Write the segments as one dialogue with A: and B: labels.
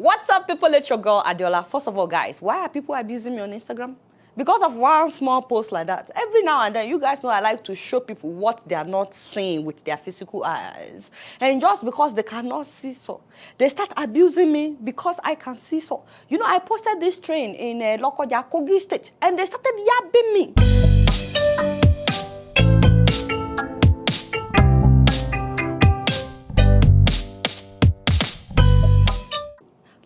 A: What's up, people? It's your girl, Adeola. First of all, guys, why are people abusing me on Instagram? Because of one small post like that. Every now and then, you guys know I like to show people what they are not seeing with their physical eyes. And just because they cannot see so, they start abusing me because I can see so. You know, I posted this train in Lokoja, Kogi State, and they started yabbing me.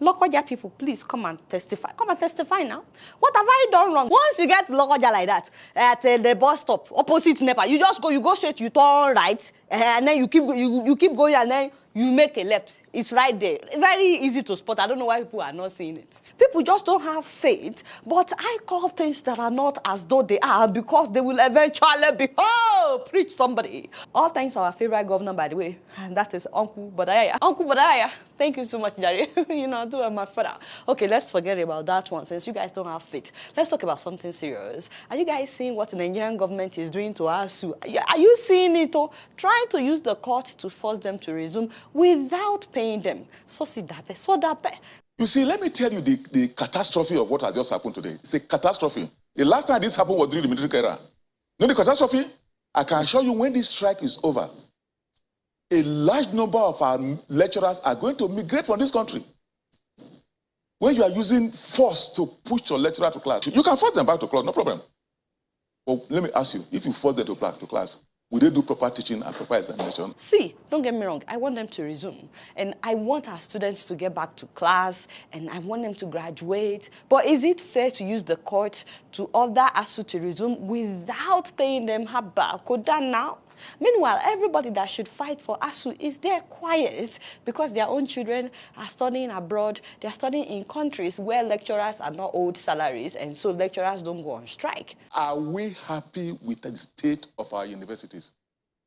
A: Lokoja people, please come and testify. Come and testify now. What have I done wrong? Once you get to Lokoja like that, at the bus stop, opposite NEPA, you go straight, you turn right, and then you keep going, and then you make a left. It's right there. Very easy to spot. I don't know why people are not seeing it. People just don't have faith, but I call things that are not as though they are because they will eventually be, oh, preach somebody. All thanks to our favorite governor, by the way, and that is Uncle Badaya. Uncle Badaya, thank you so much, Jerry. You know, to my father. Okay, let's forget about that one since you guys don't have faith. Let's talk about something serious. Are you guys seeing what the Nigerian government is doing to ASUU? Are you seeing it? Oh, trying to use the court to force them to resume without paying them. So that.
B: You see, let me tell you the catastrophe of what has just happened today. It's a catastrophe. The last time this happened was during the military era. You know the catastrophe? I can assure you when this strike is over, a large number of our lecturers are going to migrate from this country. When you are using force to push your lecturer to class, you can force them back to class, no problem. But let me ask you, if you force them to class, will they do proper teaching and proper examination?
A: See, don't get me wrong. I want them to resume. And I want our students to get back to class. And I want them to graduate. But is it fair to use the court to order ASUU to resume without paying them haba? Koda now? Meanwhile, everybody that should fight for ASUU is there quiet because their own children are studying abroad. They're studying in countries where lecturers are not owed salaries, and so lecturers don't go on strike.
B: Are we happy with the state of our universities?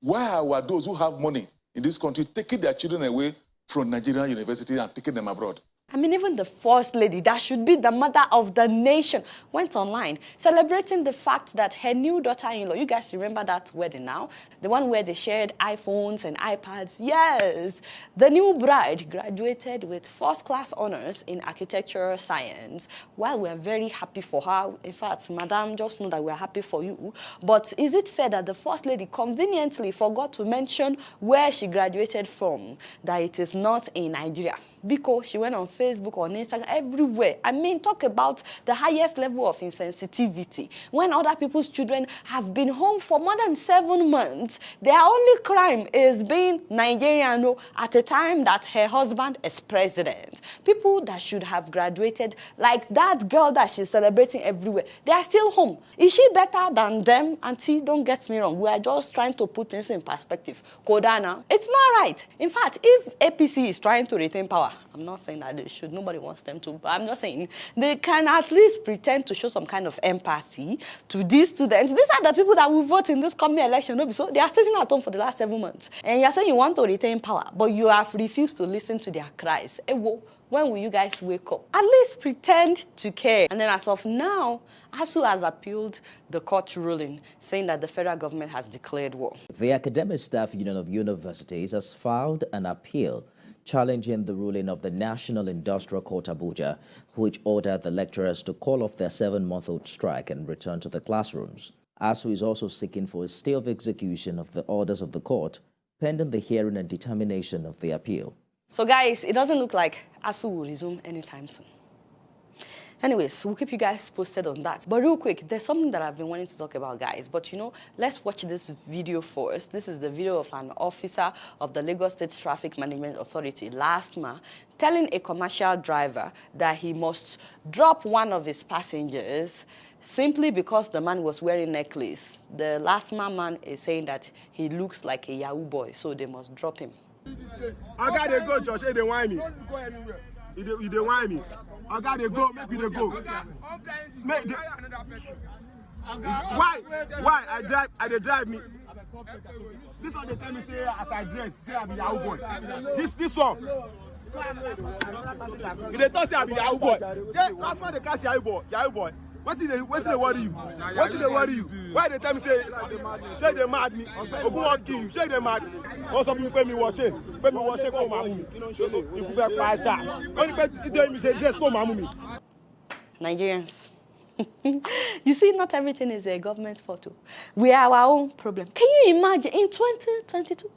B: Why are those who have money in this country taking their children away from Nigerian university and taking them abroad?
A: I mean, even the first lady, that should be the mother of the nation, went online celebrating the fact that her new daughter-in-law, you guys remember that wedding now? The one where they shared iPhones and iPads. Yes, the new bride graduated with first-class honors in architectural science. While we're very happy for her, in fact, madam, just know that we're happy for you. But is it fair that the first lady conveniently forgot to mention where she graduated from, that it is not in Nigeria? Because she went on Facebook, on Instagram, everywhere. I mean, talk about the highest level of insensitivity. When other people's children have been home for more than 7 months, their only crime is being Nigerian at a time that her husband is president. People that should have graduated, like that girl that she's celebrating everywhere, they are still home. Is she better than them? Auntie, don't get me wrong. We are just trying to put things in perspective. Kodana, it's not right. In fact, if APC is trying to retain power, I'm not saying that they should. Nobody wants them to. But I'm just saying they can at least pretend to show some kind of empathy to these students. These are the people that will vote in this coming election. No? So they are sitting at home for the last 7 months. And you're saying you want to retain power, but you have refused to listen to their cries. Ewo, when will you guys wake up? At least pretend to care. And then as of now, ASUU has appealed the court ruling, saying that the federal government has declared war.
C: The Academic Staff Union of Universities has filed an appeal challenging the ruling of the National Industrial Court Abuja, which ordered the lecturers to call off their 7-month-old strike and return to the classrooms. ASUU is also seeking for a stay of execution of the orders of the court, pending the hearing and determination of the appeal.
A: So guys, it doesn't look like ASUU will resume anytime soon. Anyways, we'll keep you guys posted on that. But real quick, there's something that I've been wanting to talk about, guys. But you know, let's watch this video first. This is the video of an officer of the Lagos State Traffic Management Authority, LASTMA, telling a commercial driver that he must drop one of his passengers simply because the man was wearing a necklace. The LASTMA man is saying that he looks like a Yahoo boy, so they must drop him.
D: I gotta go, Josh. Hey, they whine me. You they whine me. I gotta go. Make me go. Why? I drive me. This one they tell me say as I dress, say I be Yahoo boy. This one. You they talk say I be Yahoo boy. Last man they catch Yahoo boy. What did they worry you? What did they worry you? Why they tell me say shake they mad me? Ogun won't kill you. Shake they mad. Also people pay me watching. Pay me watching come mamu. You could buy sha. Only pay tell me say just come mamu me.
A: Nigerians. You see, not everything is a government photo. We are our own problem. Can you imagine in 2022?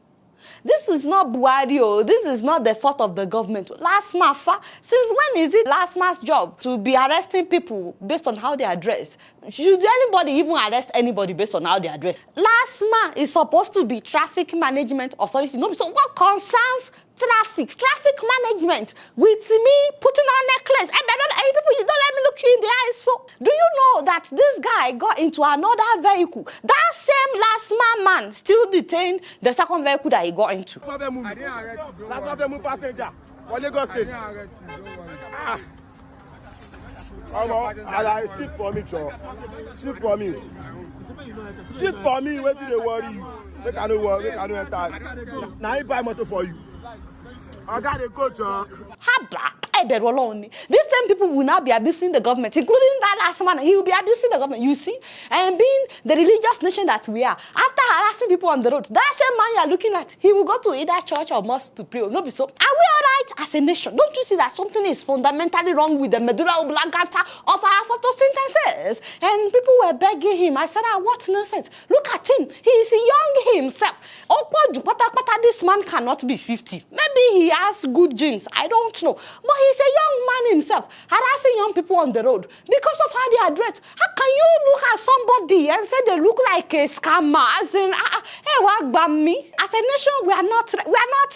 A: This is not Buhari. This is not the fault of the government. Last month, since when is it last month's job to be arresting people based on how they are dressed? Should anybody even arrest anybody based on how they are dressed? Last month is supposed to be traffic management authority. No, so what concerns traffic management with me putting on necklace? Hey, people, you don't let me look you in the eyes. So, do you know that this guy got into another vehicle? That same last man still detained the second vehicle that he got into.
D: I didn't arrest you. That's not the move passenger. For Lagos State. Shit for me, Joe. Shit for me. Shit for me. Where did they worry you? They can't work. They can't enter. Now I buy motor for you. I got a coach,
A: Haba. These same people will now be abusing the government, including that last man. He will be abusing the government, you see. And being the religious nation that we are, after harassing people on the road, that same man you are looking at, he will go to either church or mosque to pray. No, be so. Are we all right as a nation? Don't you see that something is fundamentally wrong with the medulla oblongata of our photosynthesis? And people were begging him. I said, what nonsense? Look at him. He is young himself. This man cannot be 50. Maybe he has good genes. I don't know. But he's a young man himself, harassing young people on the road because of how they are dressed. How can you look at somebody and say they look like a scammer? As in, hey, what about me? As a nation, we are not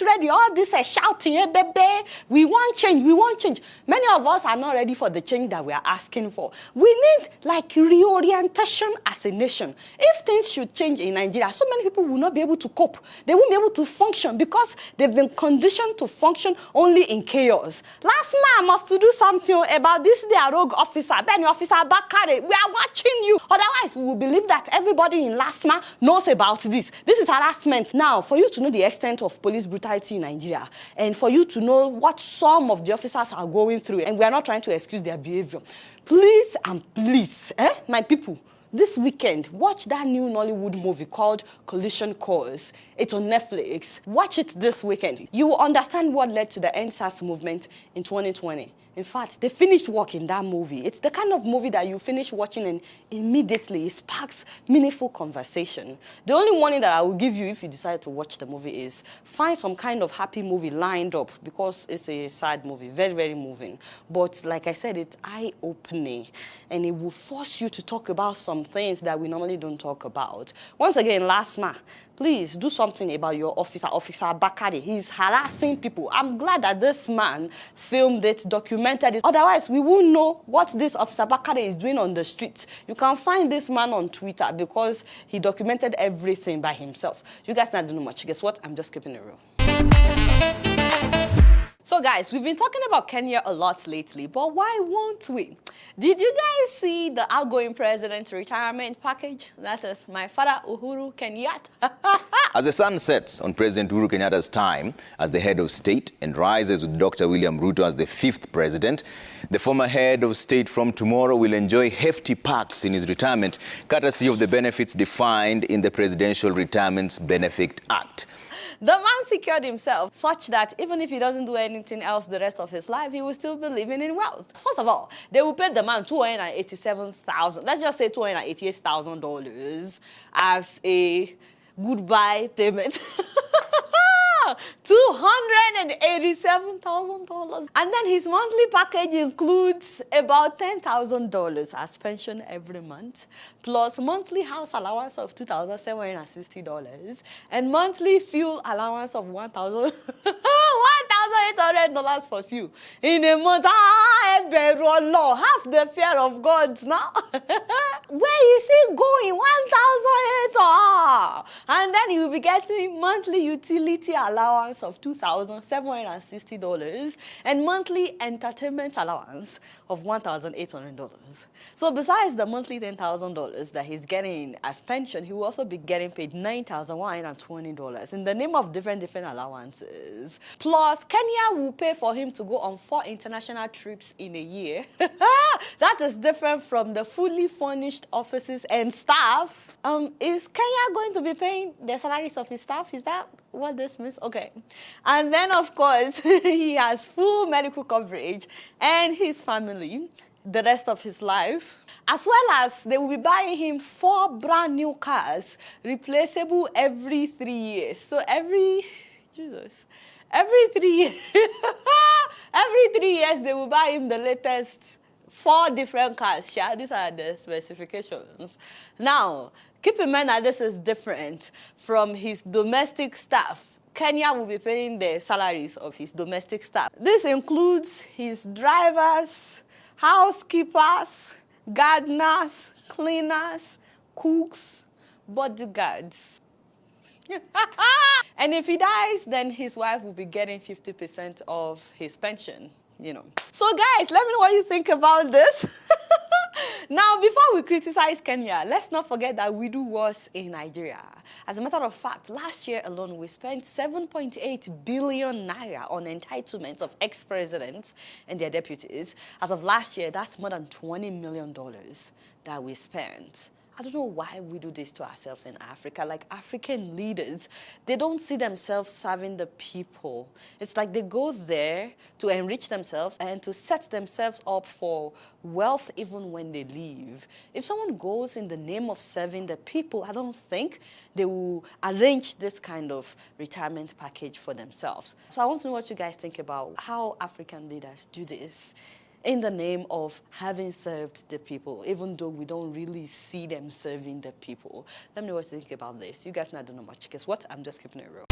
A: ready. All this shouting, hey, baby, we want change, we want change. Many of us are not ready for the change that we are asking for. We need like reorientation as a nation. If things should change in Nigeria, so many people will not be able to cope. They won't be able to function because they've been conditioned to function only in chaos. Last man must to do something about this their rogue officer, Benny Officer Bakare. We are watching you. Otherwise, we will believe that everybody in last man knows about this. This is harassment. Now, for you to know the extent of police brutality in Nigeria, and for you to know what some of the officers are going through, and we are not trying to excuse their behavior, please and please, my people, this weekend, watch that new Nollywood movie called Collision Course. It's on Netflix. Watch it this weekend. You will understand what led to the NSAS movement in 2020. In fact, they finished work in that movie. It's the kind of movie that you finish watching and immediately it sparks meaningful conversation. The only warning that I will give you if you decide to watch the movie is find some kind of happy movie lined up because it's a sad movie, very, very moving. But like I said, it's eye-opening and it will force you to talk about some things that we normally don't talk about. Once again, last man, please do something about your officer, Officer Bakari. He's harassing people. I'm glad that this man filmed it, documented it. Otherwise, we won't know what this Officer Bakari is doing on the streets. You can find this man on Twitter because he documented everything by himself. You guys not doing much. Guess what? I'm just keeping it real. So guys, we've been talking about Kenya a lot lately, but why won't we? Did you guys see the outgoing president's retirement package? That is my father, Uhuru Kenyatta.
E: As the sun sets on President Uhuru Kenyatta's time as the head of state and rises with Dr. William Ruto as the 5th president, the former head of state from tomorrow will enjoy hefty perks in his retirement, courtesy of the benefits defined in the Presidential Retirement Benefit Act.
A: The man secured himself such that even if he doesn't do anything else the rest of his life, he will still be living in wealth. First of all, they will pay the man $287,000, let's just say $288,000 as a goodbye payment. $287,000. And then his monthly package includes about $10,000 as pension every month, plus monthly house allowance of $2,760 and monthly fuel allowance of $1,800 for fuel in a month. Half the fear of God now. Where is he going? $1,800. And then he will be getting monthly utility allowance of $2,760 and monthly entertainment allowance of $1,800. So besides the monthly $10,000 that he's getting as pension, he will also be getting paid $9,120 in the name of different allowances. Plus, Kenya will pay for him to go on 4 international trips in a year. That is different from the fully furnished offices and staff. Is Kenya going to be paying the salaries of his staff? Is that what this means? Okay. And then, of course, he has full medical coverage and his family the rest of his life, as well as they will be buying him 4 brand new cars, replaceable every 3 years. So every 3 years, every 3 years they will buy him the latest 4 different cars. Yeah, these are the specifications. Now, keep in mind that this is different from his domestic staff. Kenya will be paying the salaries of his domestic staff. This includes his drivers, housekeepers, gardeners, cleaners, cooks, bodyguards. And if he dies, then his wife will be getting 50% of his pension, you know. So guys, let me know what you think about this. Now, before we criticize Kenya, let's not forget that we do worse in Nigeria. As a matter of fact, last year alone, we spent 7.8 billion naira on entitlements of ex-presidents and their deputies. As of last year, that's more than $20 million that we spent. I don't know why we do this to ourselves in Africa. Like African leaders, they don't see themselves serving the people. It's like they go there to enrich themselves and to set themselves up for wealth even when they leave. If someone goes in the name of serving the people, I don't think they will arrange this kind of retirement package for themselves. So I want to know what you guys think about how African leaders do this in the name of having served the people, even though we don't really see them serving the people. Let me know what you think about this. You guys know I don't know much. Guess what? I'm just keeping it real.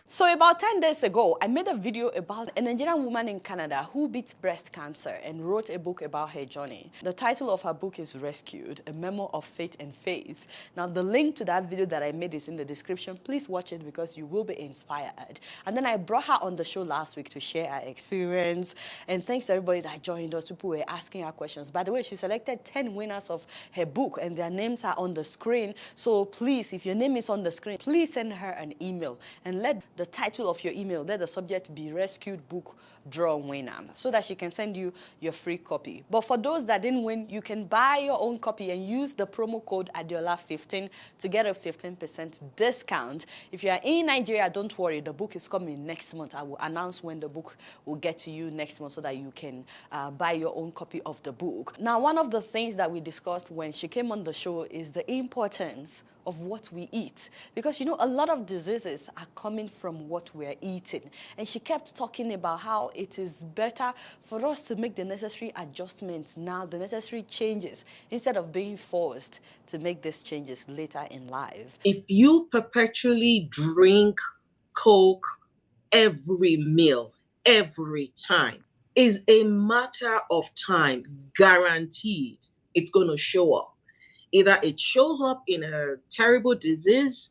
A: So about 10 days ago, I made a video about a Nigerian woman in Canada who beat breast cancer and wrote a book about her journey. The title of her book is Rescued, a memoir of faith and faith. Now, the link to that video that I made is in the description. Please watch it because you will be inspired. And then I brought her on the show last week to share her experience. And thanks to everybody that joined us. People were asking her questions. By the way, she selected 10 winners of her book and their names are on the screen. So please, if your name is on the screen, please send her an email and let the title of your email, let the subject be Rescued Book Draw Winner, so that she can send you your free copy. But for those that didn't win, you can buy your own copy and use the promo code Adeola15 to get a 15% discount. If you are in Nigeria, don't worry, the book is coming next month. I will announce when the book will get to you next month so that you can buy your own copy of the book. Now, one of the things that we discussed when she came on the show is the importance of what we eat, because you know a lot of diseases are coming from what we're eating. And she kept talking about how it is better for us to make the necessary adjustments now, the necessary changes, instead of being forced to make these changes later in life.
F: If you perpetually drink Coke every meal, every time, is a matter of time, guaranteed it's going to show up. Either it shows up in a terrible disease,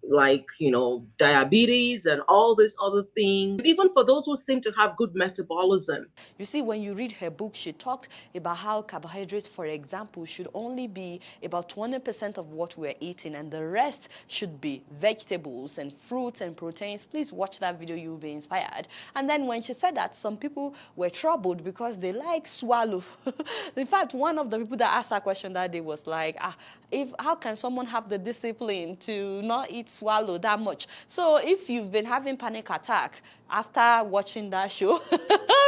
F: like, you know, diabetes and all these other things, even for those who seem to have good metabolism.
A: You see, when you read her book, she talked about how carbohydrates, for example, should only be about 20% of what we're eating, and the rest should be vegetables and fruits and proteins. Please watch that video, you'll be inspired. And then when she said that, some people were troubled because they like swallow. In fact, one of the people that asked that question that day was like, how can someone have the discipline to not eat swallow that much? So if you've been having panic attack after watching that show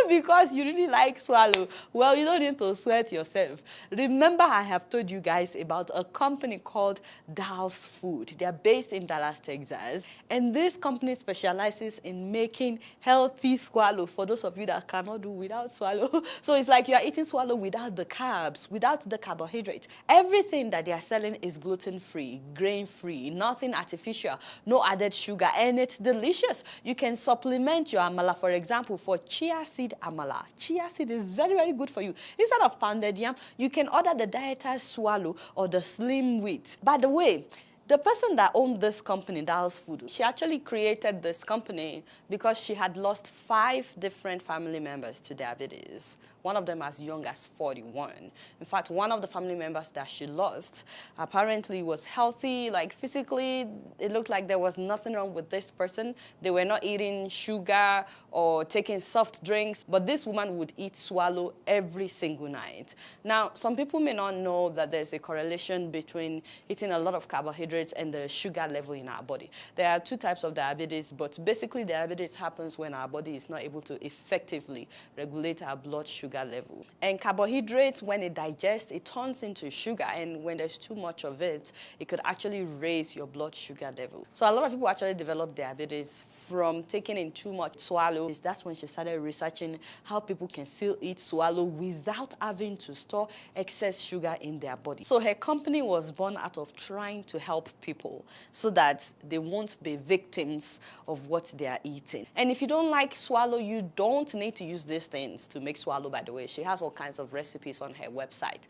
A: because you really like swallow, well, you don't need to sweat yourself. Remember, I have told you guys about a company called Dallas Food. They're based in Dallas, Texas, and this company specializes in making healthy swallow for those of you that cannot do without swallow. So it's like you're eating swallow without the carbs, without the carbohydrates. Everything that they are selling is gluten-free, grain-free, nothing artificial, no added sugar, and it's delicious. You can supplement your amala, for example, for chia seed amala. Chia seed is very, very good for you. Instead of pounded yam, you can order the dieter's swallow or the slim wheat. By the way, The person that owned this company, Dallas Food, she actually created this company because she had lost 5 different family members to diabetes. One of them as young as 41. In fact, one of the family members that she lost apparently was healthy, like physically, it looked like there was nothing wrong with this person. They were not eating sugar or taking soft drinks, but this woman would eat swallow every single night. Now, some people may not know that there's a correlation between eating a lot of carbohydrates and the sugar level in our body. There are 2 types of diabetes, but basically diabetes happens when our body is not able to effectively regulate our blood sugar level. And carbohydrates, when it digests, it turns into sugar, and when there's too much of it, it could actually raise your blood sugar level. So a lot of people actually develop diabetes from taking in too much swallow. That's when she started researching how people can still eat swallow without having to store excess sugar in their body. So her company was born out of trying to help people so that they won't be victims of what they are eating. And if you don't like swallow, you don't need to use these things to make swallow, by the way. She has all kinds of recipes on her website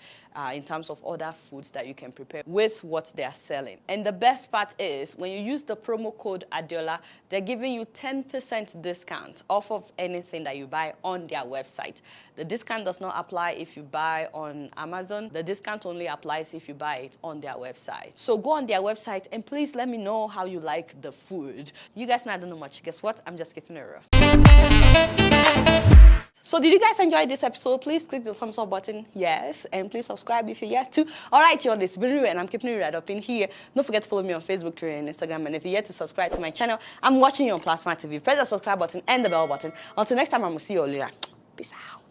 A: in terms of other foods that you can prepare with what they are selling. And the best part is when you use the promo code Adeola, they're giving you 10% discount off of anything that you buy on their website. The discount does not apply if you buy on Amazon. The discount only applies if you buy it on their website. So go on their website and please let me know how you like the food. You guys know I don't know much. Guess what? I'm just keeping it real. So did you guys enjoy this episode? Please click the thumbs up button, yes, and please subscribe if you're yet to. All right, y'all, this is been real, and I'm keeping it right up in here. Don't forget to follow me on Facebook, Twitter, and Instagram. And if you're yet to subscribe to my channel, I'm watching you on Plasma TV. Press the subscribe button and the bell button. Until next time, I'm going to see you all later. Peace out.